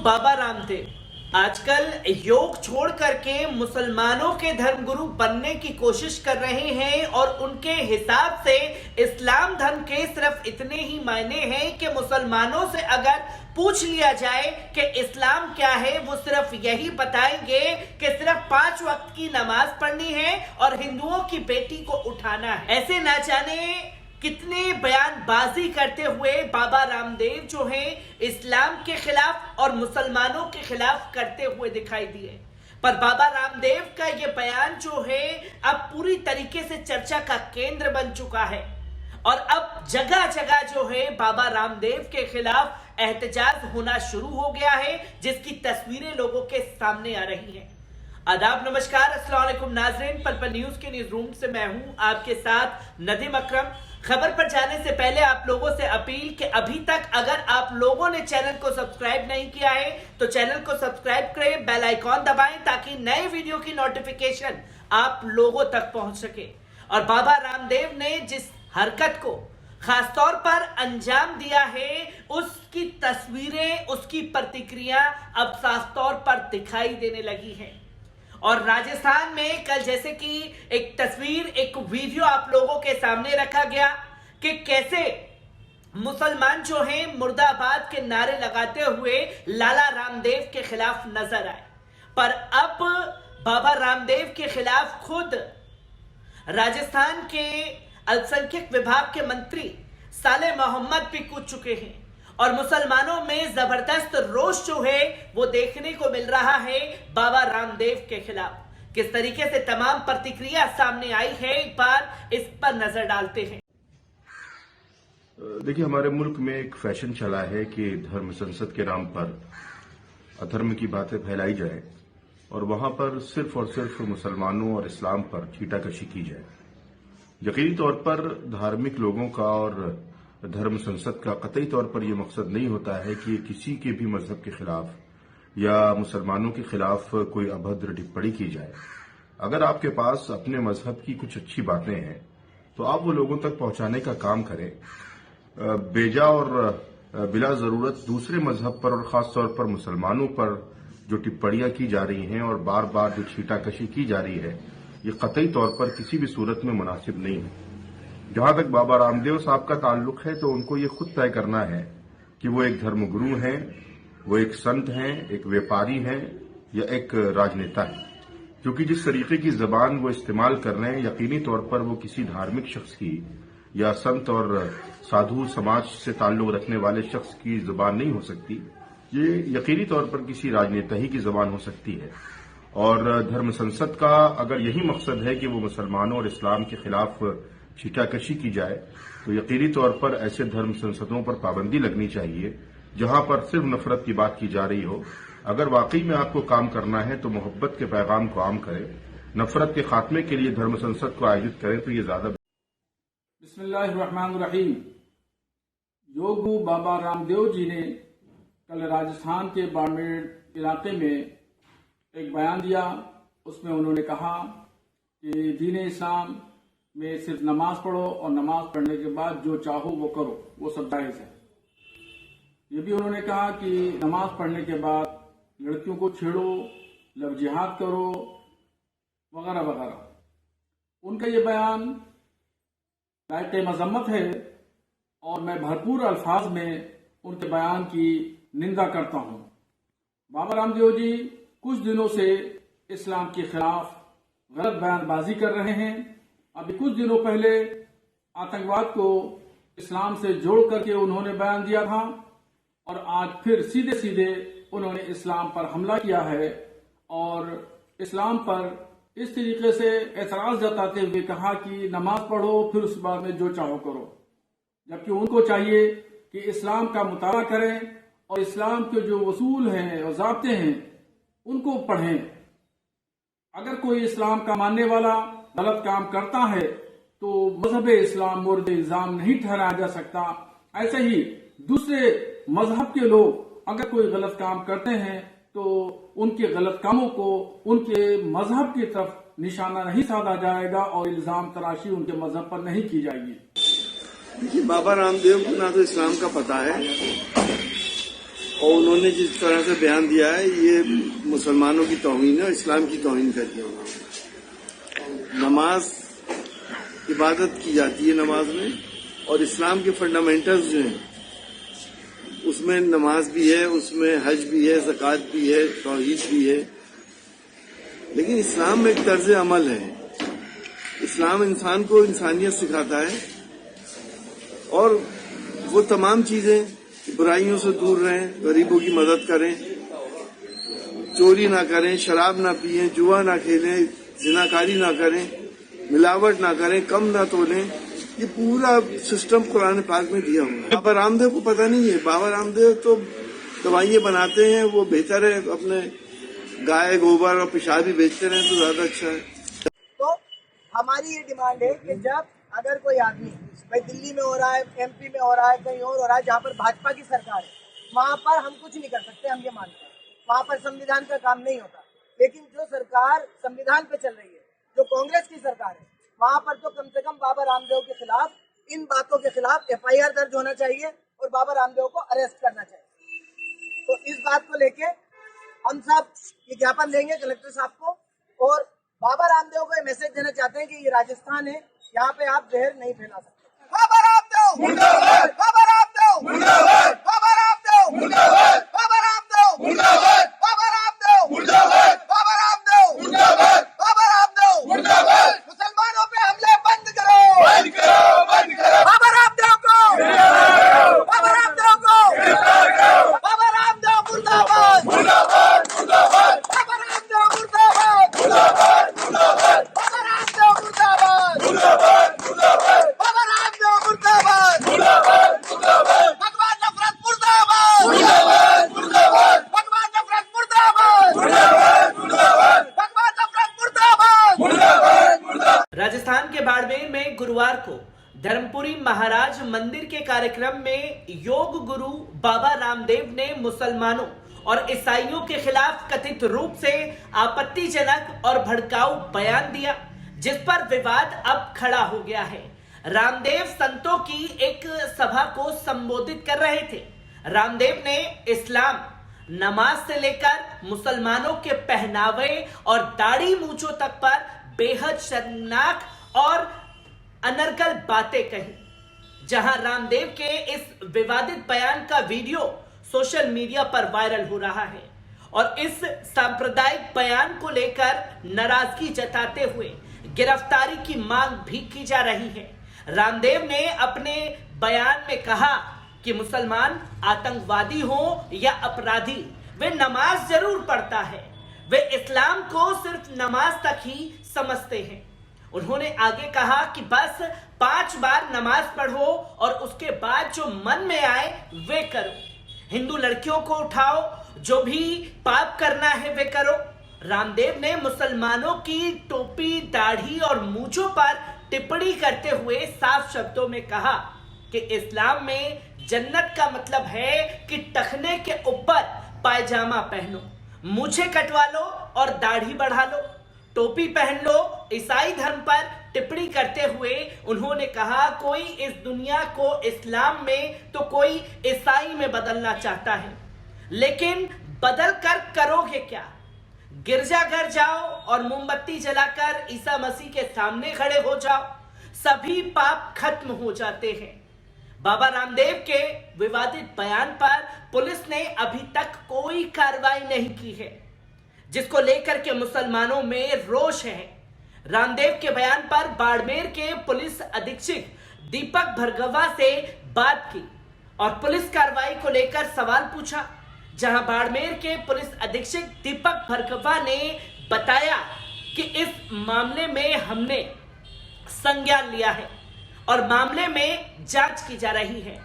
बाबा रामदेव आजकल योग छोड़ करके मुसलमानों के धर्मगुरु बनने की कोशिश कर रहे हैं और उनके हिसाब से इस्लाम धर्म के सिर्फ इतने ही मायने हैं कि मुसलमानों से अगर पूछ लिया जाए कि इस्लाम क्या है, वो सिर्फ यही बताएंगे कि सिर्फ 5 वक्त की नमाज पढ़नी है और हिंदुओं की बेटी को उठाना है। ऐसे ना जाने कितने बयानबाजी करते हुए बाबा रामदेव जो हैं इस्लाम के खिलाफ और मुसलमानों के खिलाफ करते हुए दिखाई दिए। पर बाबा रामदेव का ये बयान जो है अब पूरी तरीके से चर्चा का केंद्र बन चुका है और अब जगह जगह जो है बाबा रामदेव के खिलाफ एहतजाज होना शुरू हो गया है, जिसकी तस्वीरें लोगों के सामने आ रही हैं। आदाब, नमस्कार, अस्सलाम वालेकुम नाज़रीन। पल पल न्यूज के न्यूज रूम से मैं हूं आपके साथ नदीम अकरम। खबर पर जाने से पहले आप लोगों से अपील कि अभी तक अगर आप लोगों ने चैनल को सब्सक्राइब नहीं किया है तो चैनल को सब्सक्राइब करें, बेल आइकॉन दबाएं ताकि नए वीडियो की नोटिफिकेशन आप लोगों तक पहुंच सके। और बाबा रामदेव ने जिस हरकत को खासतौर पर अंजाम दिया है, उसकी तस्वीरें, उसकी प्रतिक्रिया अब साफ तौर पर दिखाई देने लगी है। और राजस्थान में कल जैसे कि एक तस्वीर, एक वीडियो आप लोगों के सामने रखा गया कि कैसे मुसलमान जो हैं मुर्दाबाद के नारे लगाते हुए लाला रामदेव के खिलाफ नजर आए। पर अब बाबा रामदेव के खिलाफ खुद राजस्थान के अल्पसंख्यक विभाग के मंत्री साले मोहम्मद भी कूद चुके हैं और मुसलमानों में जबरदस्त रोष जो है वो देखने को मिल रहा है बाबा रामदेव के खिलाफ। किस तरीके से तमाम प्रतिक्रिया सामने आई है, एक बार इस पर नजर डालते हैं। देखिए, हमारे मुल्क में एक फैशन चला है कि धर्म संसद के नाम पर अधर्म की बातें फैलाई जाए और वहां पर सिर्फ और सिर्फ मुसलमानों और इस्लाम पर छीटाकशी की जाए। यकीनी तौर पर धार्मिक लोगों का और धर्म संसद का कतई तौर पर यह मकसद नहीं होता है कि किसी के भी मजहब के खिलाफ या मुसलमानों के खिलाफ कोई अभद्र टिप्पणी की जाए। अगर आपके पास अपने मजहब की कुछ अच्छी बातें हैं तो आप वो लोगों तक पहुंचाने का काम करें। बेजा और बिला जरूरत दूसरे मजहब पर और खासतौर पर मुसलमानों पर जो टिप्पणियां की जा रही हैं और बार बार जो छीटाकशी की जा रही है, ये कतई तौर पर किसी भी सूरत में मुनासिब नहीं है। जहां तक बाबा रामदेव साहब का ताल्लुक है तो उनको ये खुद तय करना है कि वो एक धर्मगुरु हैं, वो एक संत हैं, एक व्यापारी हैं या एक राजनेता है। क्योंकि जिस तरीके की जबान वो इस्तेमाल कर रहे हैं, यकीनी तौर पर वो किसी धार्मिक शख्स की या संत और साधु समाज से ताल्लुक रखने वाले शख्स की जबान नहीं हो सकती। ये यकीनी तौर पर किसी राजनेता ही की जबान हो सकती है। और धर्म संसद का अगर यही मकसद है कि वो मुसलमानों और इस्लाम के खिलाफ छीटाकशी की जाए तो यकीनी तौर पर ऐसे धर्म संसदों पर पाबंदी लगनी चाहिए जहां पर सिर्फ नफरत की बात की जा रही हो। अगर वाकई में आपको काम करना है तो मोहब्बत के पैगाम को आम करें, नफरत के खात्मे के लिए धर्म संसद को आयोजित करें तो ये ज्यादा। बिस्मिल्लाहिर्रहमानिर्रहीम। योगू बाबा रामदेव जी ने कल राजस्थान के बाड़मेर इलाके में एक बयान दिया। उसमें उन्होंने कहा कि दीन इस्लाम में सिर्फ नमाज पढ़ो और नमाज पढ़ने के बाद जो चाहो वो करो, वो सब जायज है। ये भी उन्होंने कहा कि नमाज पढ़ने के बाद लड़कियों को छेड़ो, लव जिहाद करो, वगैरह वगैरह। उनका ये बयान लायक मजम्मत है और मैं भरपूर अल्फाज में उनके बयान की निंदा करता हूं। बाबा रामदेव जी कुछ दिनों से इस्लाम के खिलाफ गलत बयानबाजी कर रहे हैं। अभी कुछ दिनों पहले आतंकवाद को इस्लाम से जोड़ करके उन्होंने बयान दिया था और आज फिर सीधे सीधे उन्होंने इस्लाम पर हमला किया है और इस्लाम पर इस तरीके से एतराज जताते हुए कहा कि नमाज पढ़ो फिर उस बाद में जो चाहो करो। जबकि उनको चाहिए कि इस्लाम का मुताला करें और इस्लाम के जो उसूल हैं और ज़ाब्ते हैं उनको पढ़ें। अगर कोई इस्लाम का मानने वाला गलत काम करता है तो मजहब इस्लाम मोर्द इल्जाम नहीं ठहराया जा सकता। ऐसे ही दूसरे मजहब के लोग अगर कोई गलत काम करते हैं तो उनके गलत कामों को उनके मजहब की तरफ निशाना नहीं साधा जाएगा और इल्जाम तराशी उनके मजहब पर नहीं की जाएगी। देखिए, बाबा रामदेव को ना तो इस्लाम का पता है और उन्होंने जिस तरह से बयान दिया है ये मुसलमानों की तौहीन है और इस्लाम की तौहीन कर दिया उन्होंने। नमाज इबादत की जाती है नमाज में, और इस्लाम के फंडामेंटल्स जो हैं उसमें नमाज भी है, उसमें हज भी है, ज़कात भी है, तौहीद भी है। लेकिन इस्लाम में एक तर्ज अमल है। इस्लाम इंसान को इंसानियत सिखाता है और वो तमाम चीजें, बुराइयों से दूर रहें, गरीबों की मदद करें, चोरी ना करें, शराब ना पिएं, जुआ ना खेलें, जिनाकारी ना करें, मिलावट ना करें, कम ना तोलें। ये पूरा सिस्टम कुरान पाक में दिया हुआ है। बाबा रामदेव को पता नहीं है। बाबा रामदेव तो दवाइयां बनाते हैं, वो बेहतर है अपने गाय गोबर और पेशाब भी बेचते रहें तो ज्यादा अच्छा है। तो हमारी ये डिमांड है कि जब अगर कोई आदमी भाई दिल्ली में हो रहा है, एमपी में हो रहा है, कहीं और हो रहा है जहाँ पर भाजपा की सरकार है, वहाँ पर हम कुछ नहीं कर सकते, हम ये मानते हैं। वहाँ पर संविधान का काम नहीं होता। लेकिन जो सरकार संविधान पे चल रही है, जो कांग्रेस की सरकार है, वहाँ पर तो कम से कम बाबा रामदेव के खिलाफ, इन बातों के खिलाफ FIR दर्ज होना चाहिए और बाबा रामदेव को अरेस्ट करना चाहिए। तो इस बात को लेके हम सब ये ज्ञापन देंगे कलेक्टर साहब को, और बाबा रामदेव को ये मैसेज देना चाहते हैं कि ये राजस्थान है, यहाँ पे आप जहर नहीं फैला सकते। बाबा रामदेव मुर्दाबाद, बाबा रामदेव मुर्दाबाद, बाबा रामदेव मुर्दाबाद, बाबा रामदेव मुर्दाबाद, बाबा रामदेव मुर्दाबाद, बाबा रामदेव मुर्दाबाद, बाबा रामदेव मुर्दाबाद। मुसलमानों पे हमले बंद करो, बंद करो, बंद करो। बाबा रामदेव को, बाबा रामदेव को, बाबा रामदेव मुर्दाबाद, मुर्दाबाद, मुर्दाबाद, बाबा रामदेव मुर्दाबाद, मुर्दाबाद, मुर्दाबाद, बाबा रामदेव मुर्दाबाद, मुर्दाबाद, मुर्दाबाद, बाबा रामदेव मुर्दाबाद, मुर्दाबाद, मुर्दाबाद, भगवान नफरत मुर्दाबाद, मुर्दाबाद, मुर्दाबाद, भगवान नफरत मुर्दाबाद, मुर्दाबाद, मुर्दाबाद, भगवान नफरत मुर्दाबाद, मुर्दाबाद, मुर्दाबाद। राजस्थान के बाड़मेर में गुरुवार को धर्मपुरी महाराज मंदिर के कार्यक्रम में योग गुरु बाबा रामदेव ने मुसलमानों और ईसाइयों के खिलाफ कथित रूप से आपत्तिजनक और भड़काऊ बयान दिया, जिस पर विवाद अब खड़ा हो गया है। रामदेव संतों की एक सभा को संबोधित कर रहे थे। रामदेव ने इस्लाम, नमाज से लेकर मुसलमानों के पहनावे और दाढ़ी मूंछों तक पर बेहद शर्मनाक और अनर्गल बातें कही। जहां रामदेव के इस विवादित बयान का वीडियो सोशल मीडिया पर वायरल हो रहा है और इस सांप्रदायिक बयान को लेकर नाराजगी जताते हुए गिरफ्तारी की मांग भी की जा रही है। रामदेव ने अपने बयान में कहा कि मुसलमान आतंकवादी हो या अपराधी, वे नमाज जरूर पढ़ता है, वे इस्लाम को सिर्फ नमाज तक ही समझते हैं। उन्होंने आगे कहा कि बस 5 बार नमाज पढ़ो और उसके बाद जो मन में आए वे करो। हिंदू लड़कियों को उठाओ, जो भी पाप करना है वे करो। रामदेव ने मुसलमानों की टोपी, दाढ़ी और मूंछों पर टिप्पणी करते हुए साफ शब्दों में कहा कि इस्लाम में जन्नत का मतलब है कि टखने के ऊपर पायजामा पहनो, मूछे कटवा लो और दाढ़ी बढ़ा लो, टोपी पहन लो। ईसाई धर्म पर टिप्पणी करते हुए उन्होंने कहा, कोई इस दुनिया को इस्लाम में तो कोई ईसाई में बदलना चाहता है, लेकिन बदल कर करोगे क्या? गिरजाघर जाओ और मोमबत्ती जलाकर ईसा मसीह के सामने खड़े हो जाओ, सभी पाप खत्म हो जाते हैं। बाबा रामदेव के विवादित बयान पर पुलिस ने अभी तक कोई कार्रवाई नहीं की है, जिसको लेकर के मुसलमानों में रोष है। रामदेव के बयान पर बाड़मेर के पुलिस अधीक्षक दीपक भरगवा से बात की और पुलिस कार्रवाई को लेकर सवाल पूछा, जहां बाड़मेर के पुलिस अधीक्षक दीपक भरगवा ने बताया कि इस मामले में हमने संज्ञान लिया है और मामले में जांच की जा रही है।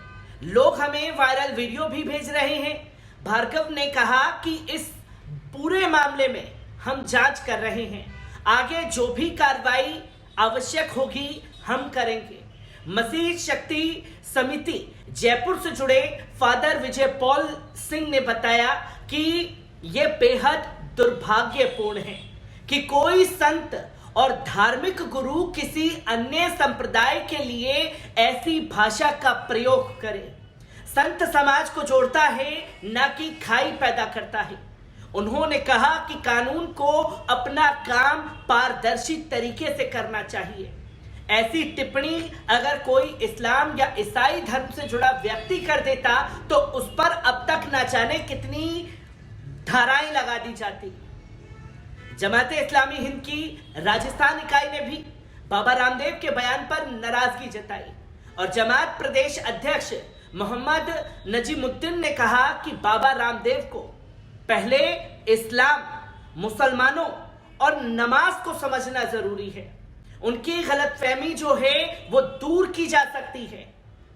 लोग हमें वायरल वीडियो भी भेज रहे हैं। भार्गव ने कहा कि इस पूरे मामले में हम जांच कर रहे हैं, आगे जो भी कार्रवाई आवश्यक होगी हम करेंगे। मसीह शक्ति समिति जयपुर से जुड़े फादर विजय पॉल सिंह ने बताया कि यह बेहद दुर्भाग्यपूर्ण है कि कोई संत और धार्मिक गुरु किसी अन्य संप्रदाय के लिए ऐसी भाषा का प्रयोग करे। संत समाज को जोड़ता है, न कि खाई पैदा करता है। उन्होंने कहा कि कानून को अपना काम पारदर्शी तरीके से करना चाहिए। ऐसी टिप्पणी अगर कोई इस्लाम या ईसाई धर्म से जुड़ा व्यक्ति कर देता तो उस पर अब तक न जाने कितनी धाराएं लगा दी जाती। जमाते इस्लामी हिंद की राजस्थान इकाई ने भी बाबा रामदेव के बयान पर नाराजगी जताई और जमात प्रदेश अध्यक्ष मोहम्मद नजीमुद्दीन ने कहा कि बाबा रामदेव को पहले इस्लाम, मुसलमानों और नमाज को समझना जरूरी है। उनकी गलतफहमी जो है वो दूर की जा सकती है,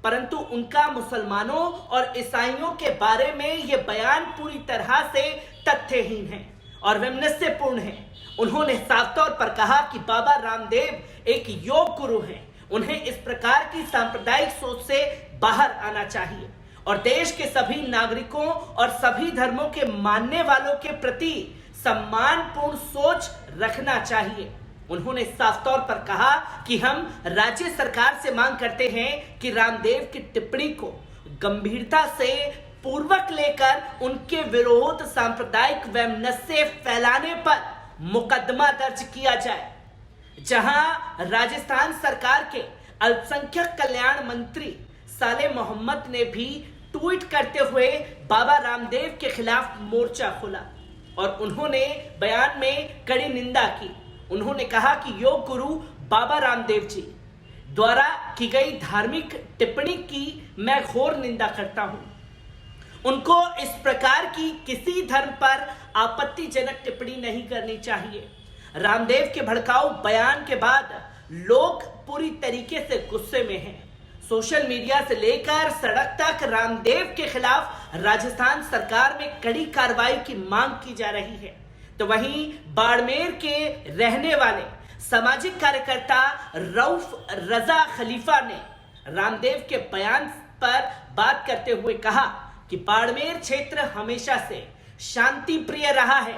परंतु उनका मुसलमानों और ईसाइयों के बारे में यह बयान पूरी तरह से तथ्यहीन है और वैमनस्यपूर्ण है। उन्होंने साफ तौर पर कहा कि बाबा रामदेव एक योग गुरु हैं। उन्हें इस प्रकार की सांप्रदायिक सोच से बाहर आना चाहिए और देश के सभी नागरिकों और सभी धर्मों के मानने वालों के प्रति सम्मानपूर्ण सोच रखना चाहिए। उन्होंने साफ तौर पर कहा कि हम राज्य सरकार से मांग करते हैं कि रामदेव की टिप्पणी को गंभीरता से पूर्वक लेकर उनके विरोध सांप्रदायिक वैमनस्य फैलाने पर मुकदमा दर्ज किया जाए। जहां राजस्थान सरकार के अल्पसंख्यक कल्याण मंत्री साले मोहम्मद ने भी ट्वीट करते हुए बाबा रामदेव के खिलाफ मोर्चा खोला और उन्होंने बयान में कड़ी निंदा की। उन्होंने कहा कि योग गुरु बाबा रामदेव जी द्वारा की गई धार्मिक टिप्पणी की मैं घोर निंदा करता हूं। उनको इस प्रकार की किसी धर्म पर आपत्तिजनक टिप्पणी नहीं करनी चाहिए। रामदेव के भड़काऊ बयान के बाद लोग पूरी तरीके से गुस्से में हैं। सोशल मीडिया से लेकर सड़क तक रामदेव के खिलाफ राजस्थान सरकार में कड़ी कार्रवाई की मांग की जा रही है। तो वहीं बाड़मेर के रहने वाले सामाजिक कार्यकर्ता रऊफ रजा खलीफा ने रामदेव के बयान पर बात करते हुए कहा कि बाड़मेर क्षेत्र हमेशा से शांति प्रिय रहा है।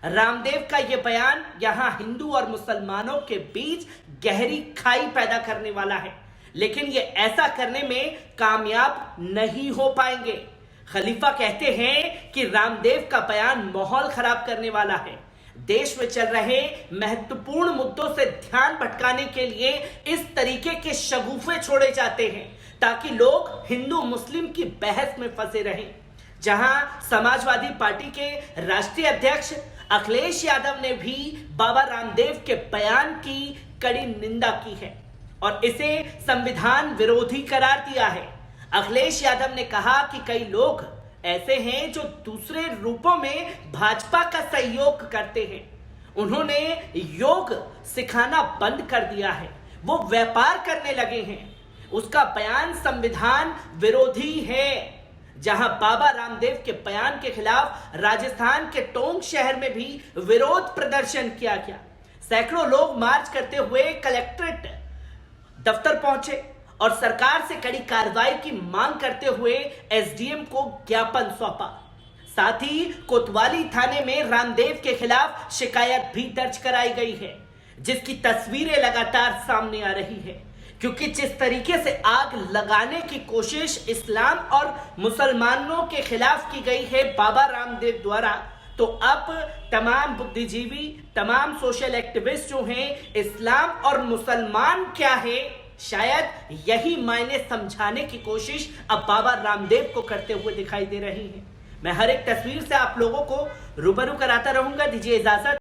रामदेव का यह बयान यहां हिंदू और मुसलमानों के बीच गहरी खाई पैदा करने वाला है, लेकिन ये ऐसा करने में कामयाब नहीं हो पाएंगे। खलीफा कहते हैं कि रामदेव का बयान माहौल खराब करने वाला है। देश में चल रहे महत्वपूर्ण मुद्दों से ध्यान भटकाने के लिए इस तरीके के शगुफे छोड़े जाते हैं ताकि लोग हिंदू मुस्लिम की बहस में फंसे रहें। जहां समाजवादी पार्टी के राष्ट्रीय अध्यक्ष अखिलेश यादव ने भी बाबा रामदेव के बयान की कड़ी निंदा की है और इसे संविधान विरोधी करार दिया है। अखिलेश यादव ने कहा कि कई लोग ऐसे हैं जो दूसरे रूपों में भाजपा का सहयोग करते हैं। उन्होंने योग सिखाना बंद कर दिया है, वो व्यापार करने लगे हैं। उसका बयान संविधान विरोधी है। जहां बाबा रामदेव के बयान के खिलाफ राजस्थान के टोंक शहर में भी विरोध प्रदर्शन किया गया। सैकड़ों लोग मार्च करते हुए कलेक्ट्रेट दफ्तर पहुंचे और सरकार से कड़ी कार्रवाई की मांग करते हुए एसडीएम को ज्ञापन सौंपा। साथ ही कोतवाली थाने में रामदेव के खिलाफ शिकायत भी दर्ज कराई गई है, जिसकी तस्वीरें लगातार सामने आ रही है। क्योंकि जिस तरीके से आग लगाने की कोशिश इस्लाम और मुसलमानों के खिलाफ की गई है बाबा रामदेव द्वारा, तो अब तमाम बुद्धिजीवी, तमाम सोशल एक्टिविस्ट जो हैं, इस्लाम और मुसलमान क्या है, शायद यही मायने समझाने की कोशिश अब बाबा रामदेव को करते हुए दिखाई दे रही है। मैं हर एक तस्वीर से आप लोगों को रूबरू कराता रहूंगा। दीजिए इजाजत।